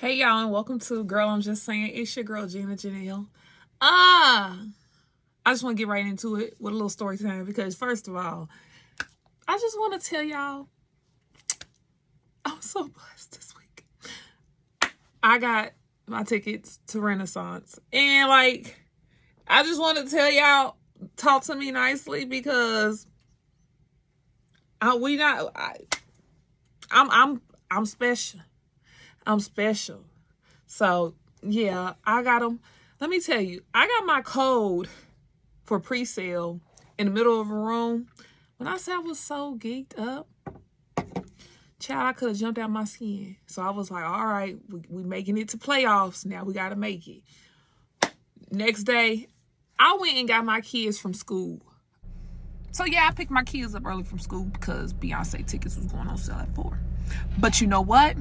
Hey y'all, and welcome to Girl I'm Just Saying. It's your girl Gina Janelle. I just want to get right into it with a little story time because first of all, I just want to tell y'all I'm so blessed this week. I got my tickets to Renaissance, and I just want to tell y'all, talk to me nicely because I'm special. I'm special. So, yeah, I got them. Let me tell you, I got my code for pre-sale in the middle of a room. When I said I was so geeked up, child, I could have jumped out my skin. So I was like, all right, we making it to playoffs. Now we got to make it. Next day, I went and got my kids from school. So, yeah, I picked my kids up early from school because Beyonce tickets was going on sale at 4. But you know what?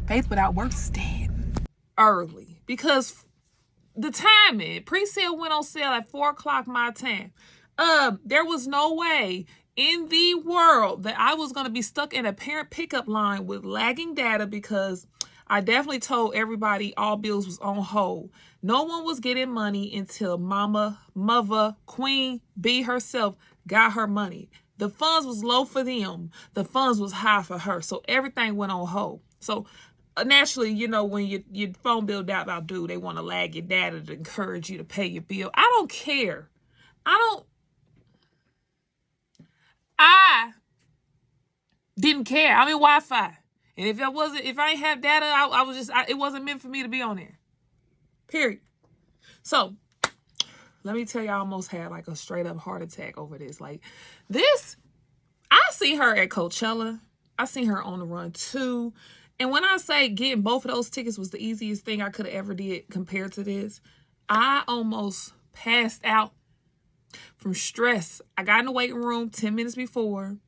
Faith without works is dead. Early because the timing, pre-sale went on sale at 4 o'clock my time. There was no way in the world that I was going to be stuck in a parent pickup line with lagging data because I definitely told everybody all bills was on hold. No one was getting money until Mother Queen Bee herself got her money. The funds was low for them. The funds was high for her. So everything went on hold. So naturally, you know, when your phone bill out due, they want to lag your data to encourage you to pay your bill. I don't care. I didn't care. I'm in Wi-Fi. And if I ain't have data, it wasn't meant for me to be on there. Period. So, let me tell you, I almost had like a straight up heart attack over this. Like this, I see her at Coachella. I seen her on the run too. And when I say getting both of those tickets was the easiest thing I could have ever did compared to this, I almost passed out from stress. I got in the waiting room 10 minutes before.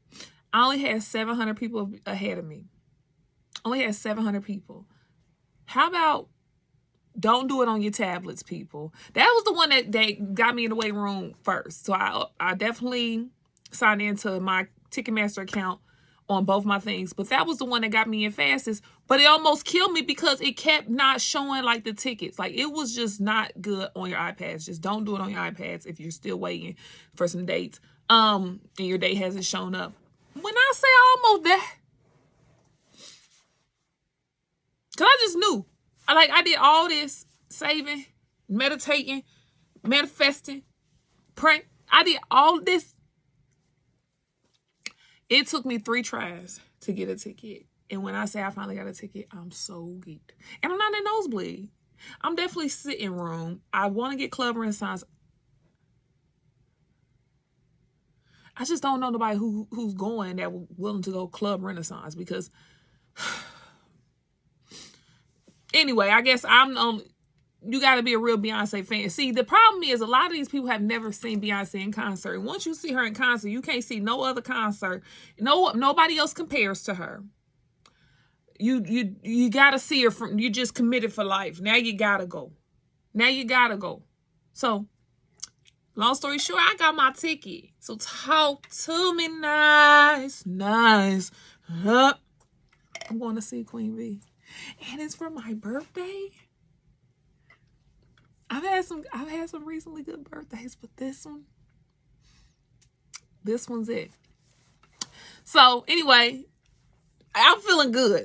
I only had 700 people ahead of me. Only had 700 people. How about don't do it on your tablets, people? That was the one that got me in the waiting room first. So I definitely signed into my Ticketmaster account on both my things, but that was the one that got me in fastest. But it almost killed me because it kept not showing like the tickets. Like it was just not good on your iPads. Just don't do it on your iPads if you're still waiting for some dates. And your date hasn't shown up. When I say almost that, cause I just knew. I did all this saving, meditating, manifesting, praying. I did all this. It took me 3 tries to get a ticket. And when I say I finally got a ticket, I'm so geeked. And I'm not in nosebleed. I'm definitely sitting room. I want to get Club Renaissance. I just don't know nobody who's going that willing to go Club Renaissance because anyway, I guess you got to be a real Beyonce fan. See, the problem is a lot of these people have never seen Beyonce in concert. And once you see her in concert, you can't see no other concert. Nobody else compares to her. You got to see her you just committed for life. Now you got to go. So, long story short, I got my ticket. So talk to me nice. I'm going to see Queen Bee. And it's for my birthday. I've had some recently good birthdays, but this one's it. So anyway, I'm feeling good.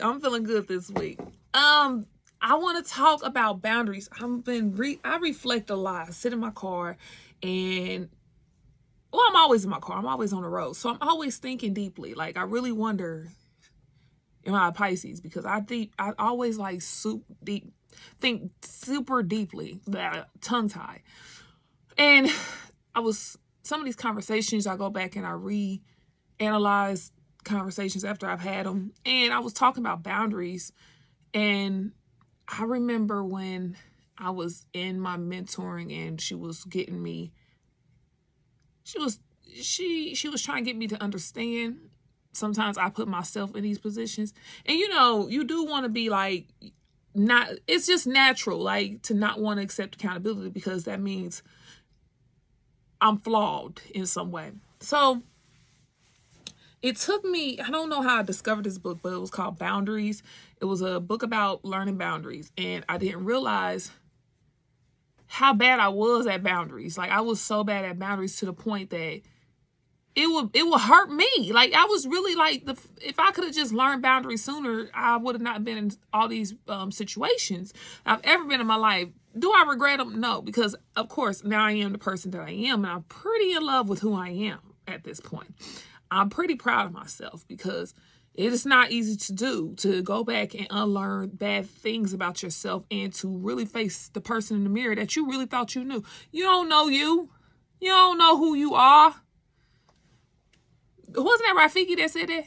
This week. I want to talk about boundaries. I reflect a lot. I sit in my car and I'm always in my car. I'm always on the road. So I'm always thinking deeply. Like I really wonder, am I a Pisces? Because I always think super deeply, tongue tie. And some of these conversations, I go back and I reanalyze conversations after I've had them. And I was talking about boundaries. And I remember when I was in my mentoring and she was getting me, she was trying to get me to understand. Sometimes I put myself in these positions. And you do want to be like, it's just natural, like to not want to accept accountability because that means I'm flawed in some way. So it took me, I don't know how I discovered this book, but it was called Boundaries. It was a book about learning boundaries. And I didn't realize how bad I was at boundaries. Like, I was so bad at boundaries to the point that it would hurt me. Like, I was really like, if I could have just learned boundaries sooner, I would have not been in all these situations I've ever been in my life. Do I regret them? No, because of course now I am the person that I am, and I'm pretty in love with who I am at this point. I'm pretty proud of myself because it is not easy to do, to go back and unlearn bad things about yourself and to really face the person in the mirror that you really thought you knew. You don't know you. You don't know who you are. Wasn't that Rafiki that said that?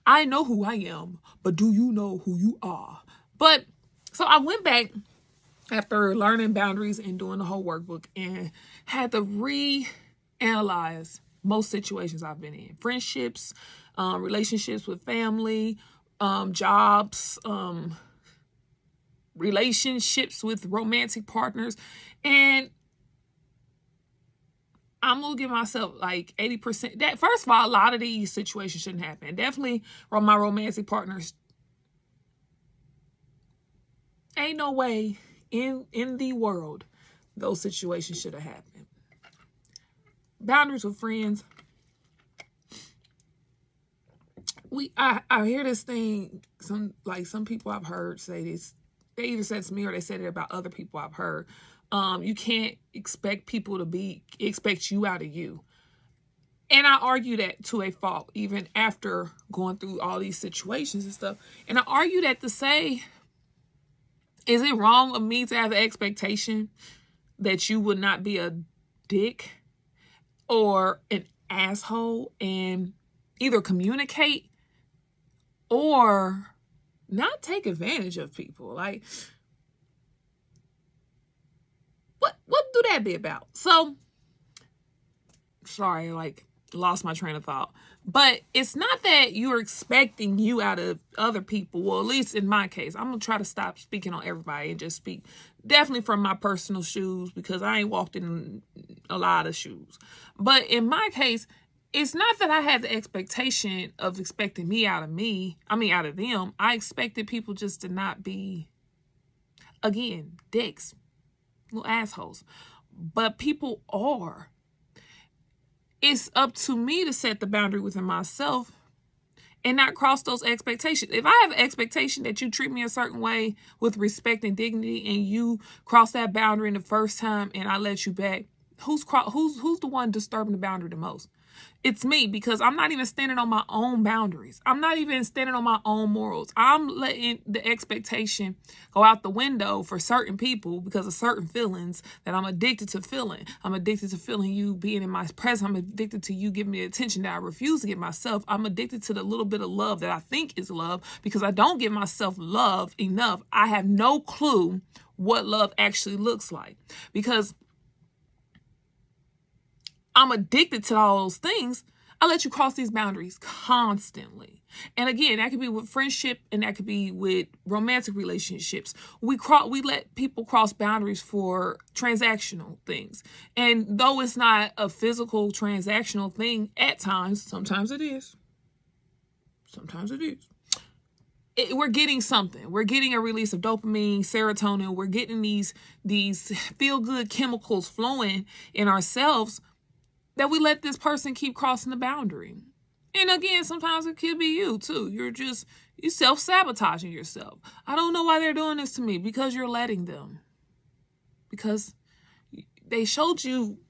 I know who I am, but do you know who you are? But so I went back after learning boundaries and doing the whole workbook and had to reanalyze most situations I've been in. Friendships, relationships with family, jobs, relationships with romantic partners. And I'm going to give myself like 80%. That, first of all, a lot of these situations shouldn't happen. Definitely my romantic partners. Ain't no way in the world those situations should have happened. Boundaries with friends. I hear this thing, some people I've heard say this. They either said it to me or they said it about other people I've heard. You can't expect people to expect you out of you. And I argue that to a fault, even after going through all these situations and stuff. And I argue that to say, is it wrong of me to have the expectation that you would not be a dick or an asshole and either communicate or not take advantage of people? Like, what do that be about? So, sorry, like, lost my train of thought. But it's not that you're expecting you out of other people. Well, at least in my case, I'm going to try to stop speaking on everybody and just speak definitely from my personal shoes, because I ain't walked in a lot of shoes. But in my case, it's not that I had the expectation of expecting me out of them. I expected people just to not be, again, dicks, little assholes. But people are. It's up to me to set the boundary within myself and not cross those expectations. If I have an expectation that you treat me a certain way with respect and dignity, and you cross that boundary in the first time and I let you back, who's the one disturbing the boundary the most? It's me, because I'm not even standing on my own boundaries. I'm not even standing on my own morals. I'm letting the expectation go out the window for certain people because of certain feelings that I'm addicted to feeling. I'm addicted to feeling you being in my presence. I'm addicted to you giving me attention that I refuse to give myself. I'm addicted to the little bit of love that I think is love, because I don't give myself love enough. I have no clue what love actually looks like, because I'm addicted to all those things. I let you cross these boundaries constantly. And again, that could be with friendship and that could be with romantic relationships. We let people cross boundaries for transactional things. And though it's not a physical transactional thing at times, sometimes it is. Sometimes it is. We're getting something. We're getting a release of dopamine, serotonin. We're getting these feel-good chemicals flowing in ourselves, that we let this person keep crossing the boundary. And again, sometimes it could be you too. You're self-sabotaging yourself. I don't know why they're doing this to me, because you're letting them. Because they showed you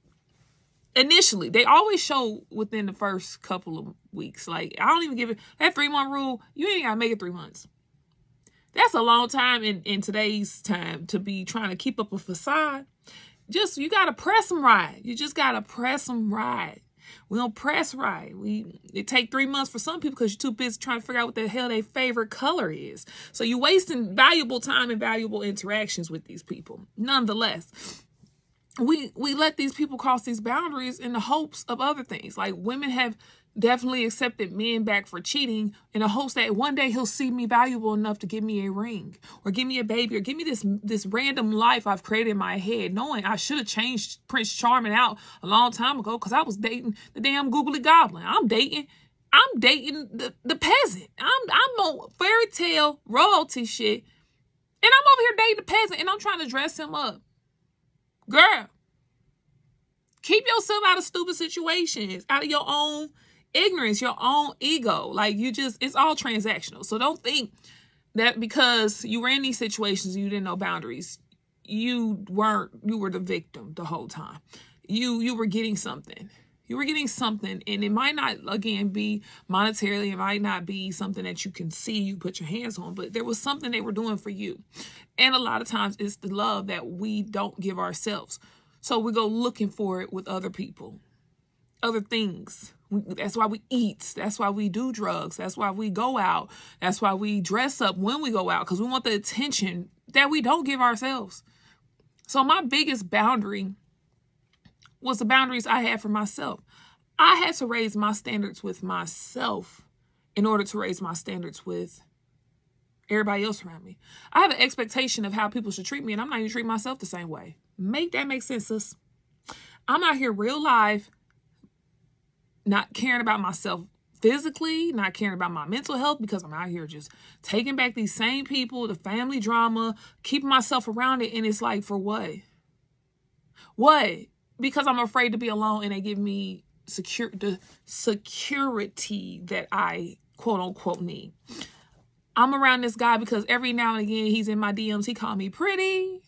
initially. They always show within the first couple of weeks. Like, I don't even give it that 3-month rule. You ain't got to make it 3 months. That's a long time in today's time to be trying to keep up a facade. You got to press them right. You just got to press them right. We don't press right. It take 3 months for some people because you're too busy trying to figure out what the hell their favorite color is. So you're wasting valuable time and valuable interactions with these people. Nonetheless, we let these people cross these boundaries in the hopes of other things. Like, women have definitely accepted men back for cheating in the hopes that one day he'll see me valuable enough to give me a ring or give me a baby or give me this random life I've created in my head, knowing I should have changed Prince Charming out a long time ago because I was dating the damn googly goblin. I'm dating I'm dating the peasant. I'm on fairy tale royalty shit. And I'm over here dating the peasant and I'm trying to dress him up. Girl, keep yourself out of stupid situations, out of your own ignorance, your own ego. Like it's all transactional. So don't think that because you were in these situations, you didn't know boundaries. You were the victim the whole time. You were getting something. You were getting something, and it might not, again, be monetarily. It might not be something that you can see, you put your hands on, but there was something they were doing for you. And a lot of times it's the love that we don't give ourselves. So we go looking for it with other people, other things. That's why we eat. That's why we do drugs. That's why we go out. That's why we dress up when we go out, because we want the attention that we don't give ourselves. So my biggest boundary was the boundaries I had for myself. I had to raise my standards with myself in order to raise my standards with everybody else around me. I have an expectation of how people should treat me, and I'm not even treating myself the same way. Make that make sense, sis? I'm out here real life, not caring about myself physically, not caring about my mental health, because I'm out here just taking back these same people, the family drama, keeping myself around it, and it's like, for what? What? Because I'm afraid to be alone and they give me the security that I quote unquote need. I'm around this guy because every now and again he's in my DMs. He called me pretty.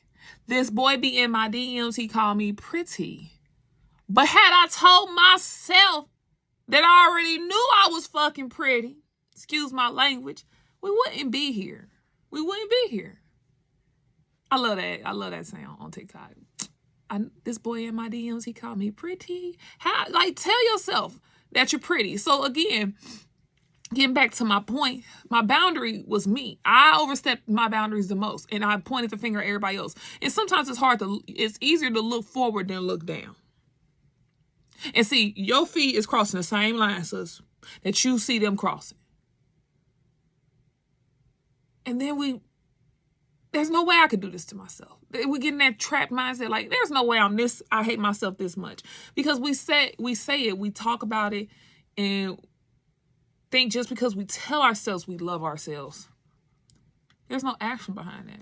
This boy be in my DMs. He called me pretty. But had I told myself that I already knew I was fucking pretty, excuse my language, we wouldn't be here. We wouldn't be here. I love that. I love that sound on TikTok. This boy in my DMs, he called me pretty. Tell yourself that you're pretty. So again, getting back to my point, my boundary was me. I overstepped my boundaries the most, and I pointed the finger at everybody else. And sometimes it's easier to look forward than look down. And see, your feet is crossing the same line, sis, that you see them crossing. And then there's no way I could do this to myself. We get in that trapped mindset, like, there's no way I hate myself this much. Because we say it, we talk about it, and think just because we tell ourselves we love ourselves, there's no action behind that.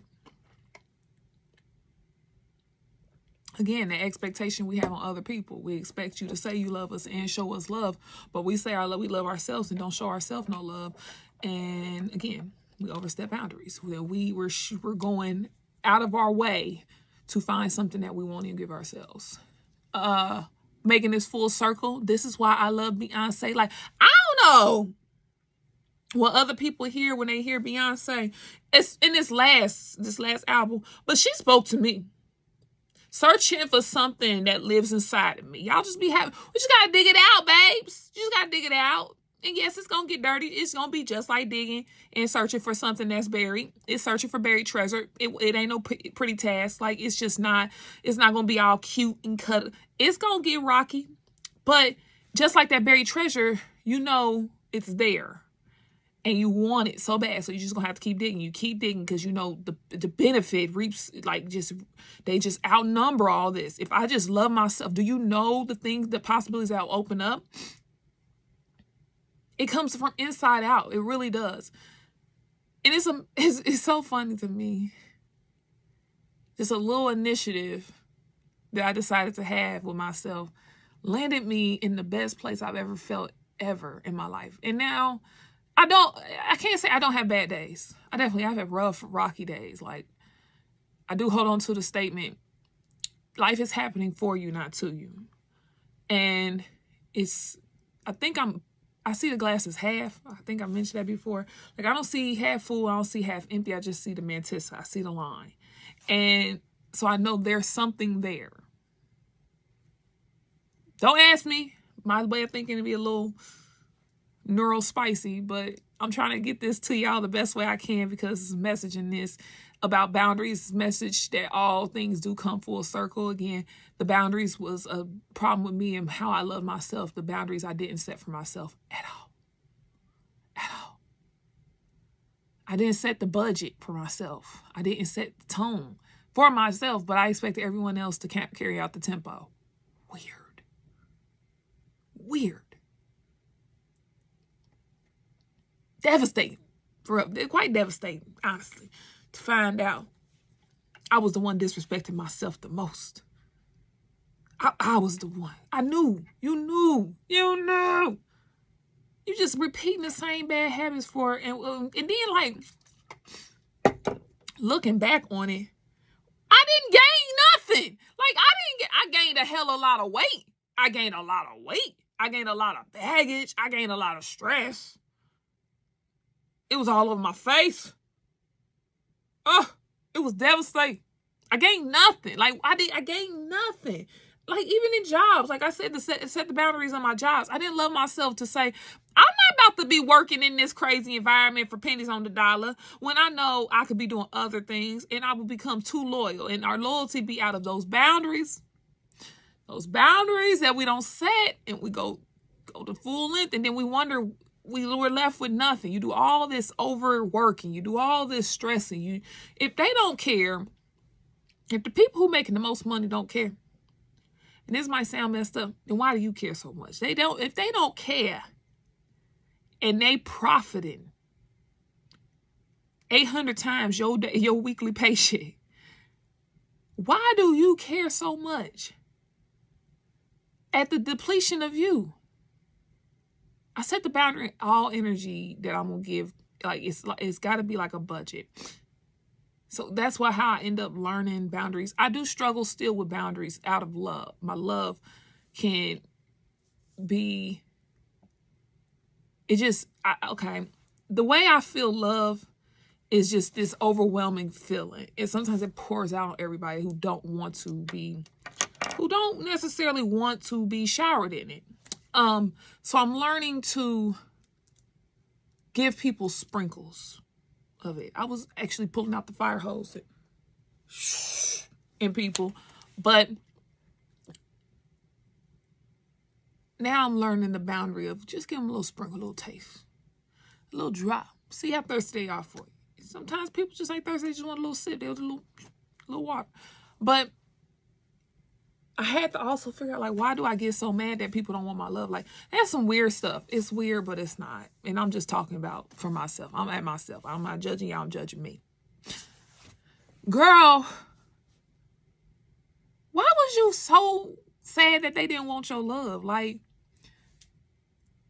Again, the expectation we have on other people. We expect you to say you love us and show us love, but we say we love ourselves and don't show ourselves no love. And again, we overstep boundaries. We're going out of our way to find something that we won't even give ourselves. Making this full circle. This is why I love Beyonce. Like, I don't know what other people hear when they hear Beyonce. It's in this last album, but she spoke to me. Searching for something that lives inside of me. Y'all just be happy. We just gotta dig it out, babes. You just gotta dig it out. And yes, it's going to get dirty. It's going to be just like digging and searching for something that's buried. It's searching for buried treasure. It ain't no pretty task. Like, it's not going to be all cute and cut. It's going to get rocky. But just like that buried treasure, you know it's there. And you want it so bad. So you're just going to have to keep digging. You keep digging because you know the benefit reaps, they just outnumber all this. If I just love myself, do you know the possibilities that will open up? It comes from inside out. It really does. And it's so funny to me. Just a little initiative that I decided to have with myself landed me in the best place I've ever felt ever in my life. And now I can't say I don't have bad days. I've had rough, rocky days. Like, I do hold on to the statement, life is happening for you, not to you. And I see the glass as half. I think I mentioned that before. Like, I don't see half full. I don't see half empty. I just see the mantis. I see the line. And so I know there's something there. Don't ask me. My way of thinking to be a little neurospicy, but I'm trying to get this to y'all the best way I can, because it's a message in this about boundaries, message that all things do come full circle. Again, the boundaries was a problem with me and how I love myself. The boundaries I didn't set for myself at all. At all. I didn't set the budget for myself. I didn't set the tone for myself, but I expected everyone else to carry out the tempo. Weird. Devastating. Quite devastating, honestly, to find out I was the one disrespecting myself the most. I was the one. I knew. You knew. You knew. You just repeating the same bad habits for, and then like looking back on it, I didn't gain nothing. Like I gained a hell of a lot of weight. I gained a lot of weight. I gained a lot of baggage. I gained a lot of stress. It was all over my face. It was devastating. I gained nothing. Like I gained nothing. Like even in jobs, like I said, to set the boundaries on my jobs. I didn't love myself to say, I'm not about to be working in this crazy environment for pennies on the dollar when I know I could be doing other things and I will become too loyal. And our loyalty be out of those boundaries that we don't set, and we go to full length, and then we wonder we're left with nothing. You do all this overworking, you do all this stressing. If they don't care, if the people who making the most money don't care, and this might sound messed up, then why do you care so much? If they don't care and they profiting 800 times your weekly paycheck, why do you care so much at the depletion of you? I set the boundary, all energy that I'm going to give, it's got to be like a budget. So that's how I end up learning boundaries. I do struggle still with boundaries out of love. My love can be, the way I feel love is just this overwhelming feeling. And sometimes it pours out on everybody who don't necessarily want to be showered in it. So I'm learning to give people sprinkles of it. I was actually pulling out the fire hose in people, but now I'm learning the boundary of just give them a little sprinkle, a little taste, a little drop. See how thirsty they are for you. Sometimes people just ain't thirsty; they just want a little sip. They want a little water. But I had to also figure out, like, why do I get so mad that people don't want my love? Like, that's some weird stuff. It's weird, but it's not. And I'm just talking about for myself. I'm at myself. I'm not judging y'all. I'm judging me. Girl, why was you so sad that they didn't want your love? Like,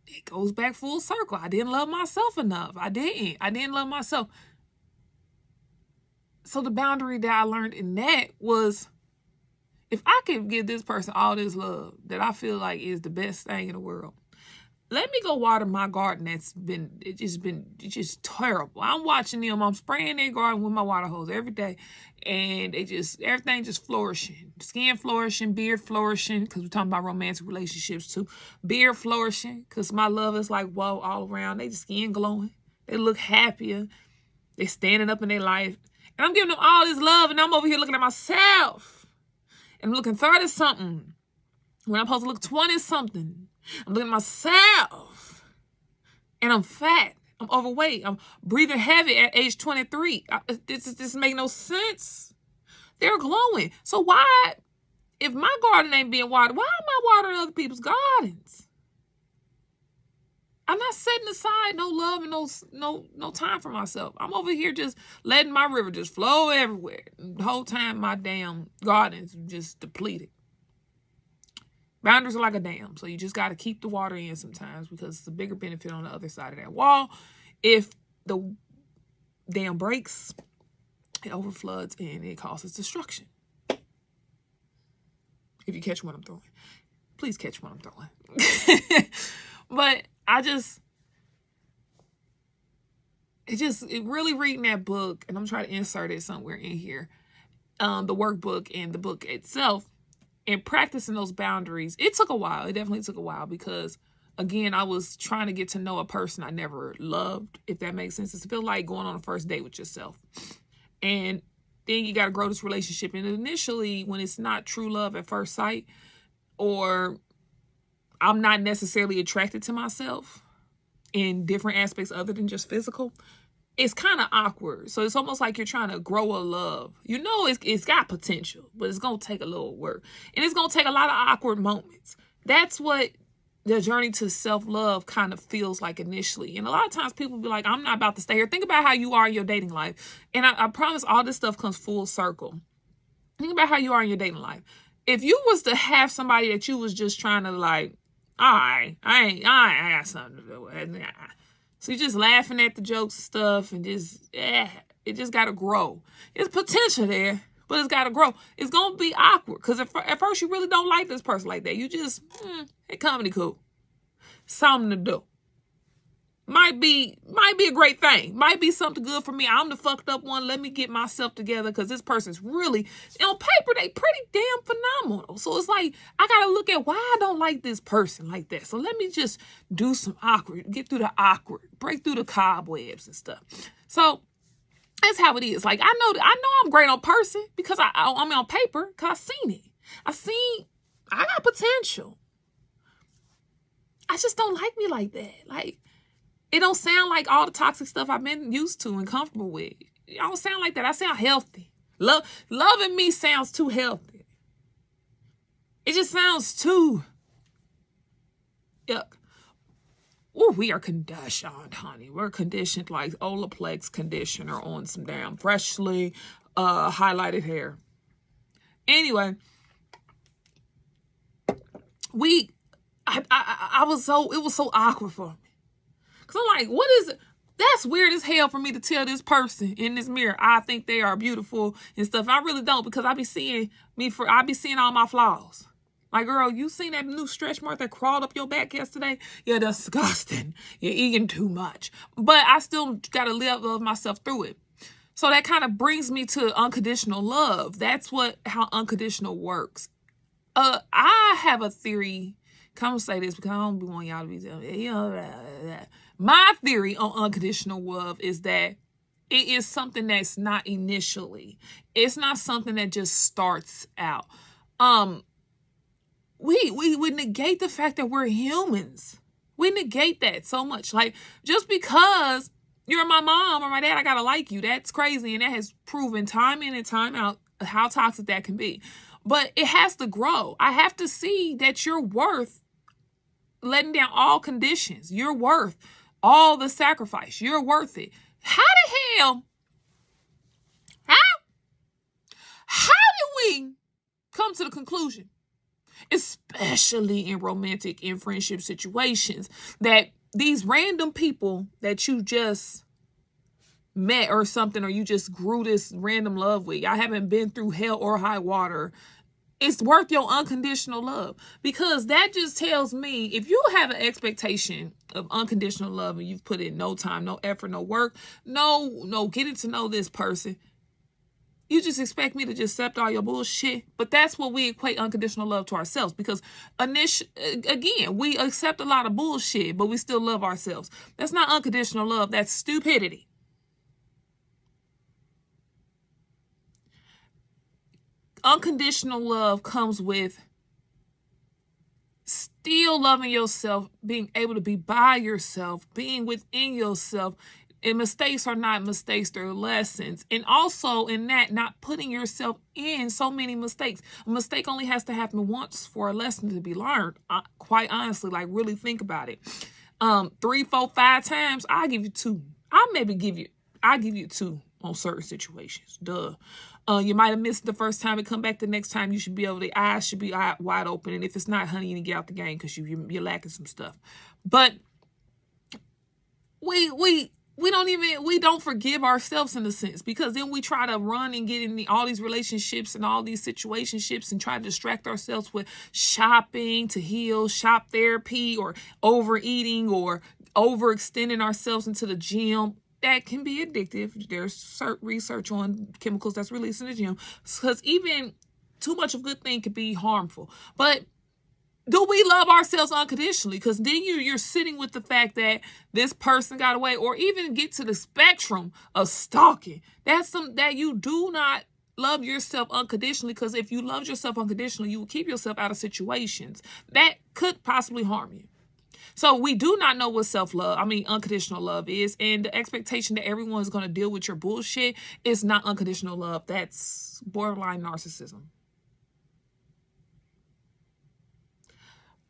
it goes back full circle. I didn't love myself enough. I didn't love myself. So the boundary that I learned in that was, if I could give this person all this love that I feel like is the best thing in the world, let me go water my garden it's just terrible. I'm watching them. I'm spraying their garden with my water hose every day. And everything just flourishing. Skin flourishing, beard flourishing, because we're talking about romantic relationships too. Beard flourishing, because my love is like, whoa, all around. They just skin glowing. They look happier. They standing up in their life. And I'm giving them all this love, and I'm over here looking at myself. And I'm looking 30-something when I'm supposed to look 20-something. I'm looking at myself. And I'm fat. I'm overweight. I'm breathing heavy at age 23. This make no sense. They're glowing. So why, if my garden ain't being watered, why am I watering other people's gardens? I'm not setting aside no love and no time for myself. I'm over here just letting my river just flow everywhere. The whole time my damn garden's just depleted. Boundaries are like a dam, so you just got to keep the water in sometimes, because it's a bigger benefit on the other side of that wall. If the dam breaks, it overfloods and it causes destruction. If you catch what I'm throwing. Please catch what I'm throwing. But it really reading that book, and I'm trying to insert it somewhere in here, the workbook and the book itself, and practicing those boundaries. It took a while. It definitely took a while, because again, I was trying to get to know a person I never loved, if that makes sense. It's feel like going on a first date with yourself. And then you got to grow this relationship. And initially, when it's not true love at first sight, or I'm not necessarily attracted to myself in different aspects other than just physical, it's kind of awkward. So it's almost like you're trying to grow a love. You know, it's got potential, but it's going to take a little work. And it's going to take a lot of awkward moments. That's what the journey to self-love kind of feels like initially. And a lot of times people be like, I'm not about to stay here. Think about how you are in your dating life. And I promise all this stuff comes full circle. Think about how you are in your dating life. If you was to have somebody that you was just trying to like, all right, I got something to do with. So you just laughing at the jokes and stuff and just, it just got to grow. There's potential there, but it's got to grow. It's going to be awkward because at first you really don't like this person like that. You just, hey, comedy cool. Something to do. Might be a great thing. Might be something good for me. I'm the fucked up one. Let me get myself together because this person's really, on paper, they pretty damn phenomenal. So it's like, I got to look at why I don't like this person like that. So let me just do some awkward, get through the awkward, break through the cobwebs and stuff. So that's how it is. Like, I know I'm great on person because I'm on paper because I seen it. I got potential. I just don't like me like that. Like, it don't sound like all the toxic stuff I've been used to and comfortable with. I don't sound like that. I sound healthy. Loving me sounds too healthy. It just sounds too yuck. Ooh, we are conditioned, honey. We're conditioned like Olaplex conditioner on some damn freshly highlighted hair. Anyway, it was so awkward for me. Because I'm like, what is it? That's weird as hell for me to tell this person in this mirror, I think they are beautiful and stuff. I really don't, because I be seeing all my flaws. Like, girl, you seen that new stretch mark that crawled up your back yesterday? You're disgusting. You're eating too much. But I still got to love myself through it. So that kind of brings me to unconditional love. That's how unconditional works. I have a theory. Come say this because I don't want y'all to be my theory on unconditional love is that it is something that's not initially. It's not something that just starts out. We negate the fact that we're humans. We negate that so much. Like, just because you're my mom or my dad, I gotta like you. That's crazy, and that has proven time in and time out how toxic that can be. But it has to grow. I have to see that you're worth letting down all conditions. You're worth all the sacrifice. You're worth it. How the hell? How do we come to the conclusion, especially in romantic and friendship situations, that these random people that you just met or something, or you just grew this random love with, y'all haven't been through hell or high water, it's worth your unconditional love? Because that just tells me, if you have an expectation of unconditional love and you've put in no time, no effort, no work, no getting to know this person, you just expect me to just accept all your bullshit. But that's what we equate unconditional love to ourselves. Because again, we accept a lot of bullshit, but we still love ourselves. That's not unconditional love. That's stupidity. Unconditional love comes with still loving yourself, being able to be by yourself, being within yourself. And mistakes are not mistakes, they're lessons. And also in that, not putting yourself in so many mistakes. A mistake only has to happen once for a lesson to be learned. Quite honestly, like, really think about it. 3, 4, 5 times, I'll give you 2. I'll give you 2 on certain situations. Duh. You might have missed the first time and come back the next time. You should be able to, eyes should be wide open. And if it's not, honey, you need to get out the game because you're lacking some stuff. But we don't forgive ourselves in a sense, because then we try to run and get in all these relationships and all these situationships and try to distract ourselves with shopping to heal, shop therapy, or overeating, or overextending ourselves into the gym. That can be addictive. There's research on chemicals that's released in the gym, because even too much of a good thing could be harmful. But do we love ourselves unconditionally? Because then you're sitting with the fact that this person got away, or even get to the spectrum of stalking. That's that you do not love yourself unconditionally, because if you loved yourself unconditionally, you would keep yourself out of situations that could possibly harm you. So we do not know what unconditional love is. And the expectation that everyone is going to deal with your bullshit is not unconditional love. That's borderline narcissism.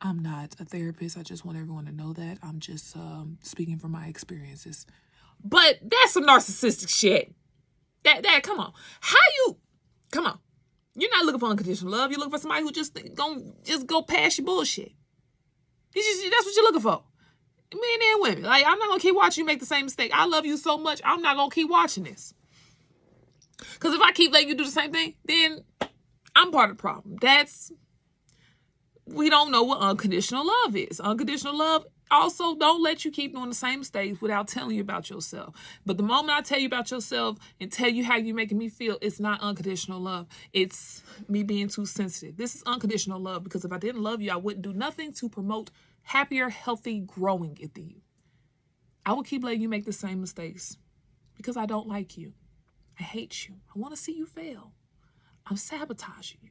I'm not a therapist. I just want everyone to know that. I'm just speaking from my experiences. But that's some narcissistic shit. That come on. Come on. You're not looking for unconditional love. You're looking for somebody who just go past your bullshit. That's what you're looking for. Men and women. Like, I'm not going to keep watching you make the same mistake. I love you so much, I'm not going to keep watching this. Because if I keep letting you do the same thing, then I'm part of the problem. We don't know what unconditional love is. Unconditional love also don't let you keep doing the same mistakes without telling you about yourself. But the moment I tell you about yourself and tell you how you're making me feel, it's not unconditional love. It's me being too sensitive. This is unconditional love, because if I didn't love you, I wouldn't do nothing to promote happier, healthy growing within you. I would keep letting you make the same mistakes because I don't like you. I hate you. I want to see you fail. I'm sabotaging you.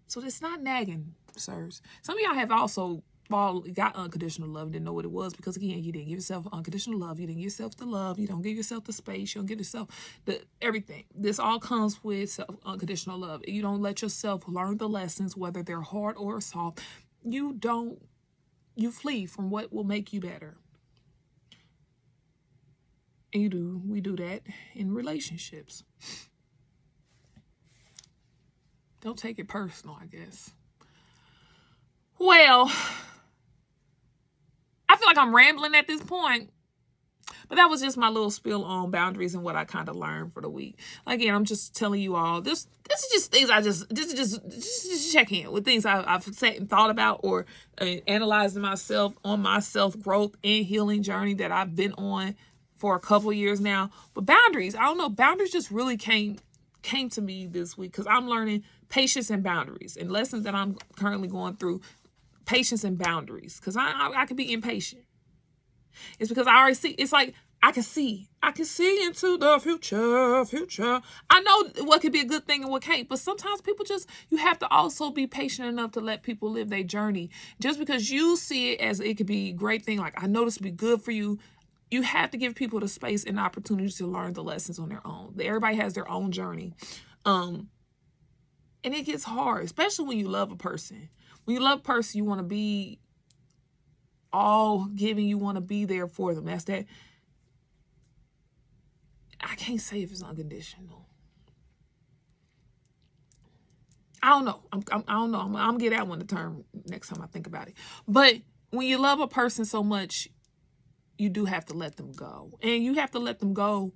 So it's not nagging, sirs. Some of y'all have also got unconditional love and didn't know what it was, because again, you didn't give yourself unconditional love. You didn't give yourself the love. You don't give yourself the space. You don't give yourself the everything. This all comes with unconditional love. You don't let yourself learn the lessons, whether they're hard or soft. You flee from what will make you better. And we do that in relationships. Don't take it personal, I guess. Well, I feel like I'm rambling at this point, but that was just my little spiel on boundaries and what I kind of learned for the week. Again, I'm just telling you all, this is just things this is just check in with things I've sat and thought about, or analyzing myself on my self-growth and healing journey that I've been on for a couple years now. But boundaries, I don't know, boundaries just really came to me this week, because I'm learning patience and boundaries, and lessons that I'm currently going through. Patience and boundaries, because I can be impatient. It's because I already see. It's like I can see into the future. I know what could be a good thing and what can't, but sometimes you have to also be patient enough to let people live their journey. Just because you see it as it could be a great thing, like I know this would be good for you, you have to give people the space and opportunity to learn the lessons on their own. Everybody has their own journey. And it gets hard, especially when you love a person. When you love a person, you want to be all giving. You want to be there for them. That's that. I can't say if it's unconditional. I don't know. I don't know. I'm going to get that one the term next time I think about it. But when you love a person so much, you do have to let them go. And you have to let them go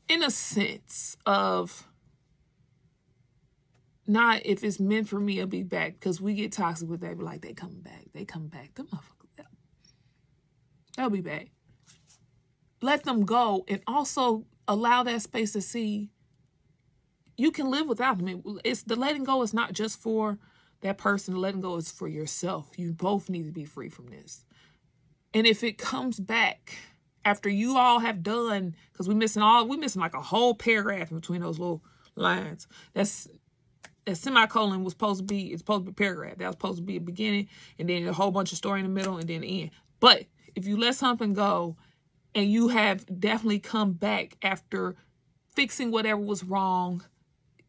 in a sense of, not if it's meant for me, I'll be back. Because we get toxic with that. But like, they come back. Them motherfuckers, they'll be back. Let them go, and also allow that space to see you can live without them. It's the letting go is not just for that person. The letting go is for yourself. You both need to be free from this. And if it comes back after you all have done, because we're missing like a whole paragraph in between those little lines. That semicolon was supposed to be, it's supposed to be a paragraph. That was supposed to be a beginning, and then a whole bunch of story in the middle, and then the end. But if you let something go and you have definitely come back after fixing whatever was wrong,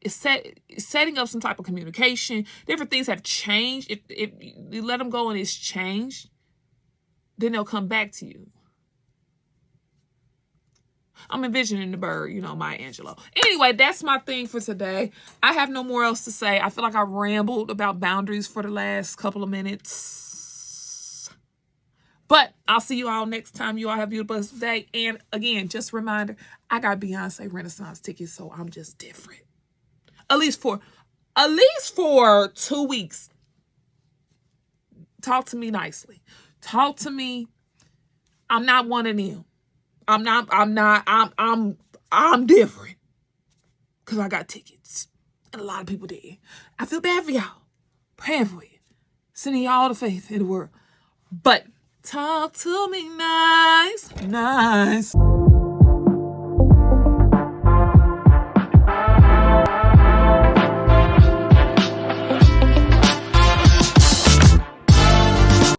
setting up some type of communication, different things have changed. If you let them go and it's changed, then they'll come back to you. I'm envisioning the bird, Maya Angelou. Anyway, that's my thing for today. I have no more else to say. I feel like I rambled about boundaries for the last couple of minutes. But I'll see you all next time. You all have a beautiful day. And again, just a reminder, I got Beyonce Renaissance tickets, so I'm just different. At least for 2 weeks. Talk to me nicely. Talk to me. I'm not one of them. I'm different. Because I got tickets. And a lot of people did. I feel bad for y'all. Praying for you. Sending y'all the faith in the world. But talk to me nice.